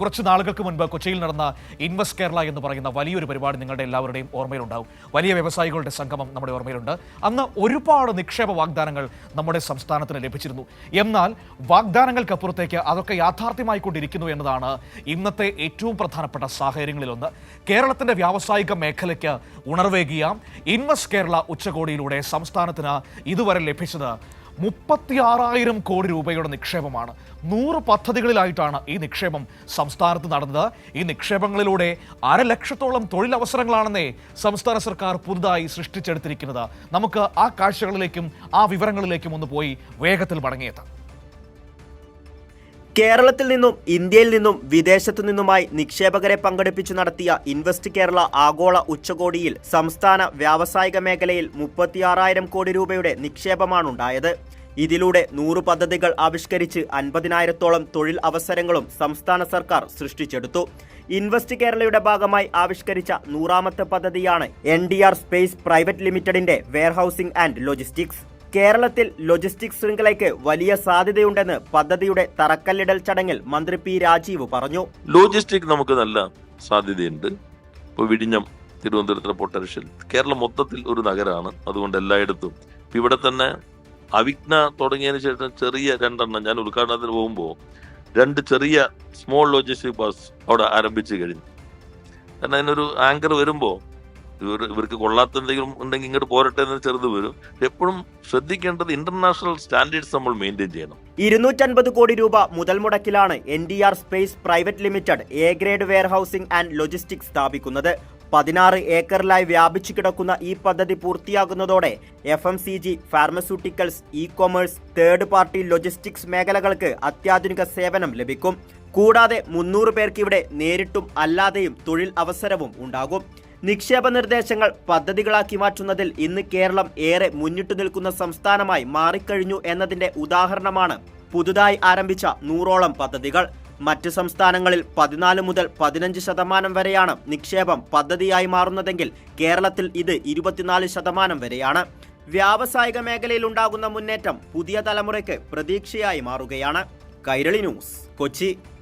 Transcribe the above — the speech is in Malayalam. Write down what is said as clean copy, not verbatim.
കുറച്ച് നാളുകൾക്ക് മുൻപ് കൊച്ചിയിൽ നടന്ന ഇൻവെസ്റ്റ് കേരള എന്ന് പറയുന്ന വലിയൊരു പരിപാടി നിങ്ങളുടെ എല്ലാവരുടെയും ഓർമ്മയിലുണ്ടാവും. വലിയ വ്യവസായികളുടെ സംഗമം നമ്മുടെ ഓർമ്മയിലുണ്ട്. അന്ന് ഒരുപാട് നിക്ഷേപ വാഗ്ദാനങ്ങൾ നമ്മുടെ സംസ്ഥാനത്തിന് ലഭിച്ചിരുന്നു. എന്നാൽ വാഗ്ദാനങ്ങൾക്കപ്പുറത്തേക്ക് അതൊക്കെ യാഥാർത്ഥ്യമായിക്കൊണ്ടിരിക്കുന്നു എന്നതാണ് ഇന്നത്തെ ഏറ്റവും പ്രധാനപ്പെട്ട സാഹചര്യങ്ങളിലൊന്ന്. കേരളത്തിന്റെ വ്യാവസായിക മേഖലയ്ക്ക് ഉണർവേകിയ ഇൻവെസ്റ്റ് കേരള ഉച്ചകോടിയിലൂടെ സംസ്ഥാനത്തിന് ഇതുവരെ ലഭിച്ചത് 36,000 കോടി രൂപയുടെ നിക്ഷേപമാണ്. 100 പദ്ധതികളിലായിട്ടാണ് ഈ നിക്ഷേപം സംസ്ഥാനത്ത് നടന്നത്. ഈ നിക്ഷേപങ്ങളിലൂടെ 1,00,000-ഓളം തൊഴിലവസരങ്ങളാണെന്നേ സംസ്ഥാന സർക്കാർ പുതുതായി സൃഷ്ടിച്ചെടുത്തിരിക്കുന്നത്. നമുക്ക് ആ കാഴ്ചകളിലേക്കും ആ വിവരങ്ങളിലേക്കും ഒന്ന് പോയി വേഗത്തിൽ മടങ്ങിയെത്താം. കേരളത്തിൽ നിന്നും ഇന്ത്യയിൽ നിന്നും വിദേശത്തു നിന്നുമായി നിക്ഷേപകരെ പങ്കെടുപ്പിച്ചു നടത്തിയ ഇൻവെസ്റ്റ് കേരള ആഗോള ഉച്ചകോടിയിൽ സംസ്ഥാന വ്യാവസായിക മേഖലയിൽ 36,000 കോടി രൂപയുടെ നിക്ഷേപമാണുണ്ടായത്. ഇതിലൂടെ 100 പദ്ധതികൾ ആവിഷ്കരിച്ച് 50,000-ഓളം തൊഴിൽ അവസരങ്ങളും സംസ്ഥാന സർക്കാർ സൃഷ്ടിച്ചെടുത്തു. ഇൻവെസ്റ്റ് കേരളയുടെ ഭാഗമായി ആവിഷ്കരിച്ച 100ാമത്തെ പദ്ധതിയാണ് NDR സ്പേസ് പ്രൈവറ്റ് ലിമിറ്റഡിന്റെ വെയർഹൌസിംഗ് ആൻഡ് ലോജിസ്റ്റിക്സ്. കേരളത്തിൽ ലോജിസ്റ്റിക്സ് ശൃംഖലയ്ക്ക് വലിയ സാധ്യതയുണ്ടെന്ന് പദ്ധതിയുടെ തറക്കല്ലിടൽ ചടങ്ങിൽ മന്ത്രി പി രാജീവ് പറഞ്ഞു. ലോജിസ്റ്റിക് നമുക്ക് നല്ല സാധ്യതയുണ്ട്. ഇപ്പോൾ വിഴിഞ്ഞം, തിരുവനന്തപുരത്തിലെ പൊട്ടൻഷ്യൽ, കേരളം മൊത്തത്തിൽ ഒരു നഗരമാണ്. അതുകൊണ്ട് എല്ലായിടത്തും ഇവിടെ തന്നെ അവിജ്ഞ തുടങ്ങിയതിന് ശേഷം ചെറിയ 2 എണ്ണം ഞാൻ ഉദ്ഘാടനത്തിന് പോകുമ്പോൾ 2 ചെറിയ സ്മോൾ ലോജിസ്റ്റിക് ബസ് അവിടെ ആരംഭിച്ചു കഴിഞ്ഞു. കാരണം അതിനൊരു ആങ്കർ വരുമ്പോൾ ഇവർക്ക് കൊള്ളാത്ത എന്തെങ്കിലും ഉണ്ടെങ്കിൽ ഇങ്ങോട്ട് പോരട്ടെ എന്ന് ചെറുത് വരും. എപ്പോഴും ശ്രദ്ധിക്കേണ്ടത് ഇന്റർനാഷണൽ സ്റ്റാൻഡേർഡ്സ് നമ്മൾ മെയിൻറ്റെയിൻ ചെയ്യണം. 250 കോടി രൂപ മുതൽ മുടക്കിലാണ് NDR space private limited A grade warehousing and logistics സ്ഥാപിക്കുന്നത്. 16 ഏക്കറിലായി വ്യാപിച്ചു കിടക്കുന്ന ഈ പദ്ധതി പൂർത്തിയാകുന്നതോടെ FMCG, pharmaceuticals, e-commerce, third party logistics മേഖലകൾക്ക് അത്യാധുനിക സേവനം ലഭിക്കും. കൂടാതെ 300 പേർക്ക് ഇവിടെ നേരിട്ടും അല്ലാതെയും തൊഴിൽ അവസരവും ഉണ്ടാകും. നിക്ഷേപ നിർദ്ദേശങ്ങൾ പദ്ധതികളാക്കി മാറ്റുന്നതിൽ ഇന്ന് കേരളം ഏറെ മുന്നിട്ടു നിൽക്കുന്ന സംസ്ഥാനമായി മാറിക്കഴിഞ്ഞു എന്നതിന്റെ ഉദാഹരണമാണ് പുതുതായി ആരംഭിച്ച 100ഓളം പദ്ധതികൾ. മറ്റ് സംസ്ഥാനങ്ങളിൽ 14 മുതൽ 15% വരെയാണ് നിക്ഷേപം പദ്ധതിയായി മാറുന്നതെങ്കിൽ കേരളത്തിൽ ഇത് 24% വരെയാണ്. വ്യാവസായിക മേഖലയിൽ ഉണ്ടാകുന്ന മുന്നേറ്റം പുതിയ തലമുറയ്ക്ക് പ്രതീക്ഷയായി മാറുകയാണ്. കൈരളി ന്യൂസ്, കൊച്ചി.